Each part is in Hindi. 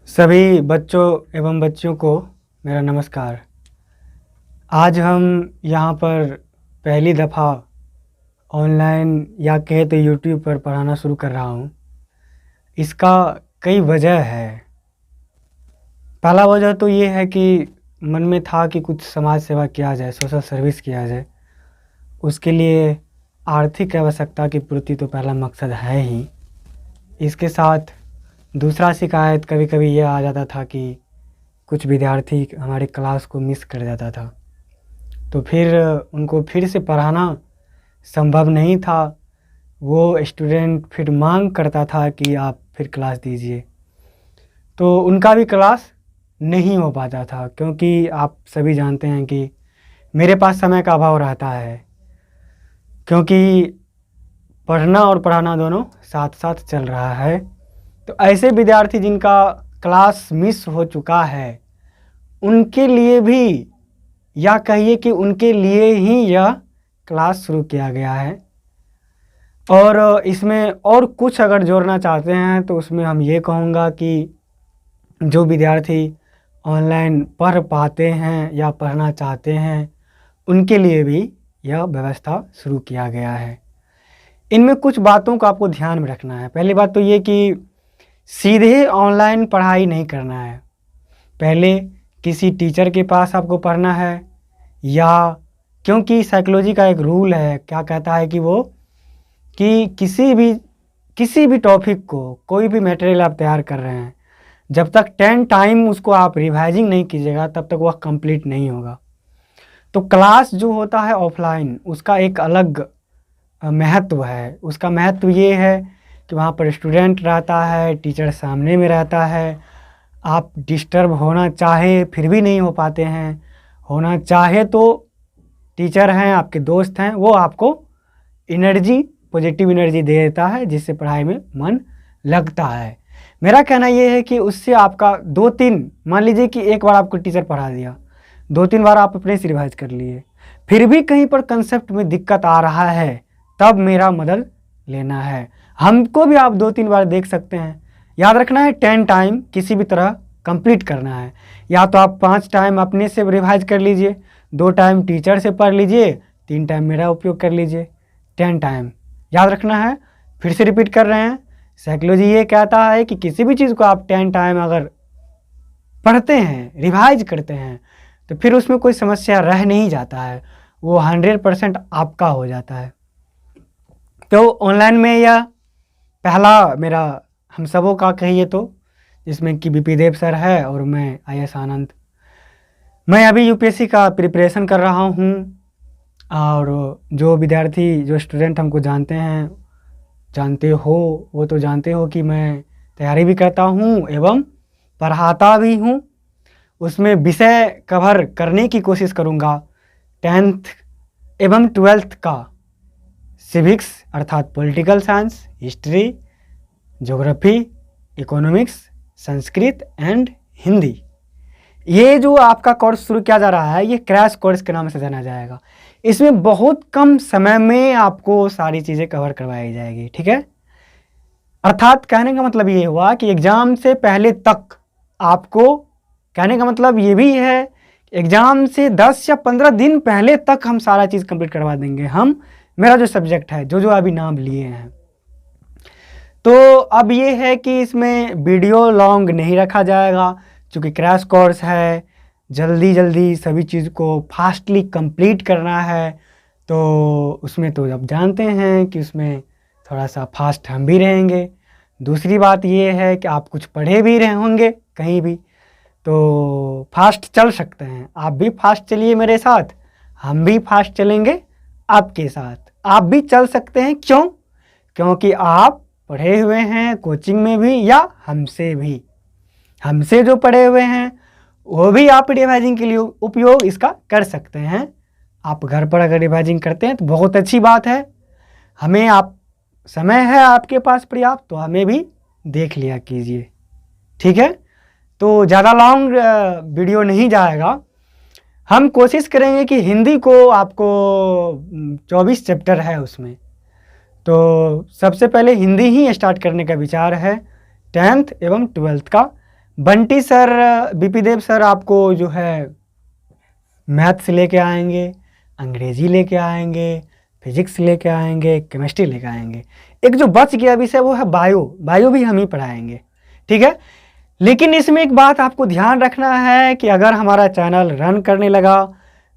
सभी बच्चों एवं बच्चियों को मेरा नमस्कार। आज हम यहाँ पर पहली दफ़ा ऑनलाइन या कहे तो यूट्यूब पर पढ़ाना शुरू कर रहा हूँ। इसका कई वजह है। पहला वजह तो ये है कि मन में था कि कुछ समाज सेवा किया जाए, सोशल सर्विस किया जाए। उसके लिए आर्थिक आवश्यकता की पूर्ति तो पहला मकसद है ही। इसके साथ दूसरा शिकायत कभी कभी ये आ जाता था कि कुछ विद्यार्थी हमारी क्लास को मिस कर जाता था, तो फिर उनको फिर से पढ़ाना संभव नहीं था। वो स्टूडेंट फिर मांग करता था कि आप फिर क्लास दीजिए, तो उनका भी क्लास नहीं हो पाता था, क्योंकि आप सभी जानते हैं कि मेरे पास समय का अभाव रहता है, क्योंकि पढ़ना और पढ़ाना दोनों साथ साथ चल रहा है। तो ऐसे विद्यार्थी जिनका क्लास मिस हो चुका है, उनके लिए भी, या कहिए कि उनके लिए ही यह क्लास शुरू किया गया है। और इसमें और कुछ अगर जोड़ना चाहते हैं तो उसमें हम ये कहूँगा कि जो विद्यार्थी ऑनलाइन पढ़ पाते हैं या पढ़ना चाहते हैं, उनके लिए भी यह व्यवस्था शुरू किया गया है। इनमें कुछ बातों को आपको ध्यान में रखना है। पहली बात तो ये कि सीधे ऑनलाइन पढ़ाई नहीं करना है। पहले किसी टीचर के पास आपको पढ़ना है, या क्योंकि साइकोलॉजी का एक रूल है, क्या कहता है कि वो कि किसी भी टॉपिक को, कोई भी मटेरियल आप तैयार कर रहे हैं, जब तक 10 टाइम उसको आप रिवाइजिंग नहीं कीजिएगा तब तक वह कंप्लीट नहीं होगा। तो क्लास जो होता है ऑफलाइन, उसका एक अलग महत्व है। उसका महत्व ये है कि वहाँ पर स्टूडेंट रहता है, टीचर सामने में रहता है। आप डिस्टर्ब होना चाहे फिर भी नहीं हो पाते हैं, होना चाहे तो टीचर हैं, आपके दोस्त हैं, वो आपको एनर्जी, पॉजिटिव एनर्जी दे देता है, जिससे पढ़ाई में मन लगता है। मेरा कहना ये है कि उससे आपका 2-3, मान लीजिए कि एक बार आपको टीचर पढ़ा दिया, 2-3 बार आप अपने से रिवाइज कर लिए, फिर भी कहीं पर कंसेप्ट में दिक्कत आ रहा है, तब मेरा मदद लेना है। हमको भी आप 2-3 बार देख सकते हैं। याद रखना है 10 टाइम किसी भी तरह कंप्लीट करना है। या तो आप 5 टाइम अपने से रिवाइज कर लीजिए, 2 टाइम टीचर से पढ़ लीजिए, 3 टाइम मेरा उपयोग कर लीजिए। 10 टाइम याद रखना है। फिर से रिपीट कर रहे हैं, साइकोलॉजी ये कहता है कि किसी भी चीज़ को आप 10 टाइम अगर पढ़ते हैं, रिवाइज करते हैं, तो फिर उसमें कोई समस्या रह नहीं जाता है, वो 100% आपका हो जाता है। तो ऑनलाइन में यह पहला मेरा हम सबों का कहिए तो, जिसमें कि बीपी देव सर है और मैं IS आनंद। मैं अभी यूपीएससी का प्रिपरेशन कर रहा हूँ, और जो विद्यार्थी, जो स्टूडेंट हमको जानते हो, वो तो जानते हो कि मैं तैयारी भी करता हूँ एवं पढ़ाता भी हूँ। उसमें विषय कवर करने की कोशिश करूँगा। 10th एवं 12th का सिविक्स अर्थात political science, history, geography, economics, Sanskrit and Hindi, ये जो आपका कोर्स शुरू किया जा रहा है, ये क्रैश कोर्स के नाम से जाना जाएगा। इसमें बहुत कम समय में आपको सारी चीज़ें कवर करवाई जाएगी, ठीक है। अर्थात कहने का मतलब ये हुआ कि एग्ज़ाम से पहले तक आपको, कहने का मतलब ये भी है, एग्ज़ाम से 10 या 15 दिन पहले तक हम सारा चीज़ कंप्लीट करवा देंगे। हम, मेरा जो सब्जेक्ट है, जो अभी नाम लिए हैं। तो अब ये है कि इसमें वीडियो लॉन्ग नहीं रखा जाएगा, क्योंकि क्रैश कोर्स है, जल्दी सभी चीज़ को फास्टली कंप्लीट करना है। तो उसमें तो अब जानते हैं कि उसमें थोड़ा सा फास्ट हम भी रहेंगे। दूसरी बात ये है कि आप कुछ पढ़े भी रहे होंगे कहीं भी, तो फास्ट चल सकते हैं। आप भी फास्ट चलिए मेरे साथ, हम भी फास्ट चलेंगे आपके साथ। आप भी चल सकते हैं, क्यों? क्योंकि आप पढ़े हुए हैं, कोचिंग में भी या हमसे भी। हमसे जो पढ़े हुए हैं वो भी आप रिवाइजिंग के लिए उपयोग इसका कर सकते हैं। आप घर पर अगर रिवाइजिंग करते हैं तो बहुत अच्छी बात है। हमें आप, समय है आपके पास पर्याप्त, तो हमें भी देख लिया कीजिए, ठीक है। तो ज़्यादा लॉन्ग वीडियो नहीं जाएगा। हम कोशिश करेंगे कि हिंदी को, आपको 24 चैप्टर है उसमें, तो सबसे पहले हिंदी ही स्टार्ट करने का विचार है 10th एवं 12th का। बंटी सर, बीपी देव सर आपको जो है मैथ्स लेके आएंगे, अंग्रेजी लेके आएंगे, फिजिक्स लेके आएंगे, केमिस्ट्री लेके आएंगे। एक जो बच गया विषय वो है बायो, बायो भी हम ही पढ़ाएंगे, ठीक है। लेकिन इसमें एक बात आपको ध्यान रखना है कि अगर हमारा चैनल रन करने लगा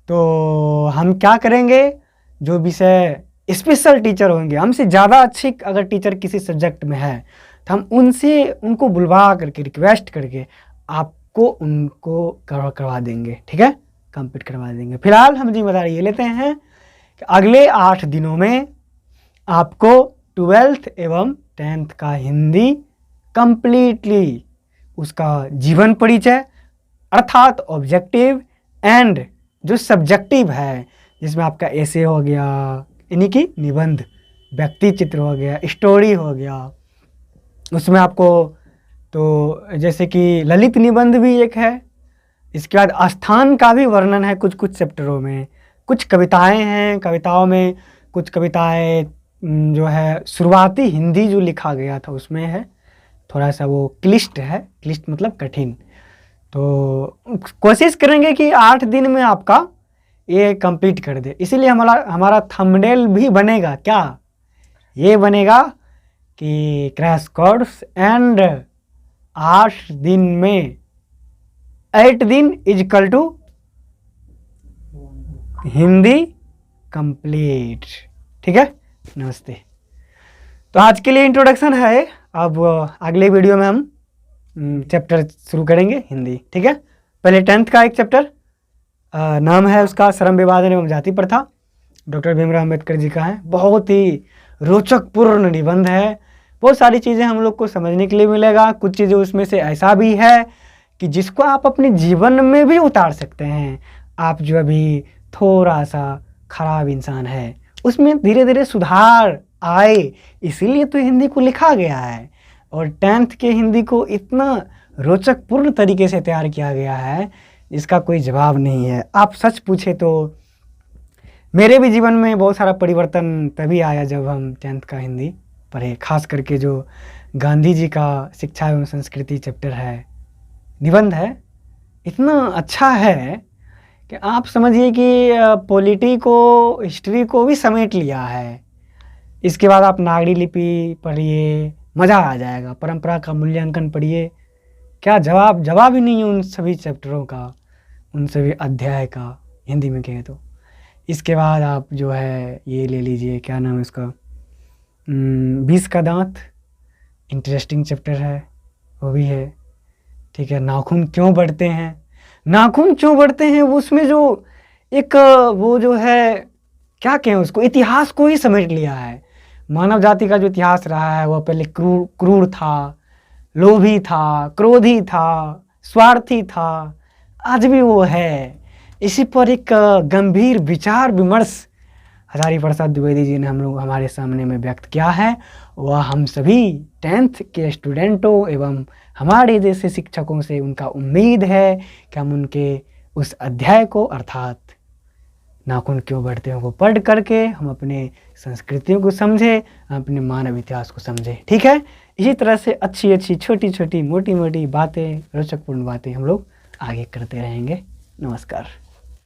तो हम क्या करेंगे, जो विषय स्पेशल टीचर होंगे, हमसे ज़्यादा अच्छे अगर टीचर किसी सब्जेक्ट में है तो हम उनको बुलवा करके रिक्वेस्ट करके आपको उनको करवा देंगे, ठीक है, कंप्लीट करवा देंगे। फिलहाल हम जिम्मेदारी ये लेते हैं कि अगले 8 दिनों में आपको 12th एवं 10th का हिंदी कंप्लीटली उसका जीवन परिचय अर्थात ऑब्जेक्टिव एंड जो सब्जेक्टिव है, जिसमें आपका एसे हो गया, यानी कि निबंध, व्यक्ति चित्र हो गया, स्टोरी हो गया, उसमें आपको तो जैसे कि ललित निबंध भी एक है। इसके बाद स्थान का भी वर्णन है कुछ कुछ चैप्टरों में, कुछ कविताएं हैं, कविताओं में कुछ कविताएं जो है शुरुआती हिंदी जो लिखा गया था उसमें है, थोड़ा सा वो क्लिष्ट है, क्लिष्ट मतलब कठिन। तो कोशिश करेंगे कि 8 दिन में आपका ये कंप्लीट कर दे। इसीलिए हमारा थंबनेल भी बनेगा, क्या ये बनेगा कि क्रैश कोर्स एंड 8 दिन में 8 दिन इजकल टू हिंदी कंप्लीट, ठीक है। नमस्ते। तो आज के लिए इंट्रोडक्शन है, अब अगले वीडियो में हम चैप्टर शुरू करेंगे हिंदी, ठीक है। पहले 10th का एक चैप्टर, नाम है उसका श्रम विभाजन एवं जाति प्रथा, डॉक्टर भीमराव अम्बेडकर जी का है। बहुत ही रोचक पूर्ण निबंध है, बहुत सारी चीज़ें हम लोग को समझने के लिए मिलेगा। कुछ चीज़ें उसमें से ऐसा भी है कि जिसको आप अपने जीवन में भी उतार सकते हैं। आप जो अभी थोड़ा सा खराब इंसान है उसमें धीरे धीरे सुधार आए, इसीलिए तो हिंदी को लिखा गया है। और 10th के हिंदी को इतना रोचक पूर्ण तरीके से तैयार किया गया है, इसका कोई जवाब नहीं है। आप सच पूछे तो मेरे भी जीवन में बहुत सारा परिवर्तन तभी आया जब हम 10th का हिंदी पढ़े, खास करके जो गांधी जी का शिक्षा एवं संस्कृति चैप्टर है, निबंध है, इतना अच्छा है कि आप समझिए कि पॉलिटी को, हिस्ट्री को भी समेट लिया है। इसके बाद आप नागरी लिपि पढ़िए, मज़ा आ जाएगा। परंपरा का मूल्यांकन पढ़िए, क्या जवाब ही नहीं है उन सभी चैप्टरों का, उन सभी अध्याय का हिंदी में कहें तो। इसके बाद आप जो है ये ले लीजिए, क्या नाम है उसका, 20 का दांत, इंटरेस्टिंग चैप्टर है, वो भी है, ठीक है। नाखून क्यों बढ़ते हैं, नाखून क्यों बढ़ते हैं, उसमें जो एक वो जो है क्या कहें उसको, इतिहास को ही समेट लिया है। मानव जाति का जो इतिहास रहा है वह पहले क्रूर था, लोभी था, क्रोधी था, स्वार्थी था, आज भी वो है। इसी पर एक गंभीर विचार विमर्श हजारी प्रसाद द्विवेदी जी ने हमारे सामने में व्यक्त किया है। वह हम सभी 10th के स्टूडेंटों एवं हमारे जैसे शिक्षकों से उनका उम्मीद है कि हम उनके उस अध्याय को अर्थात नाखून क्यों बढ़ते हैं को पढ़ करके हम अपने संस्कृतियों को समझें, अपने मानव इतिहास को समझें, ठीक है। इसी तरह से अच्छी अच्छी छोटी छोटी मोटी मोटी बातें, रोचकपूर्ण बातें हम लोग आगे करते रहेंगे। नमस्कार।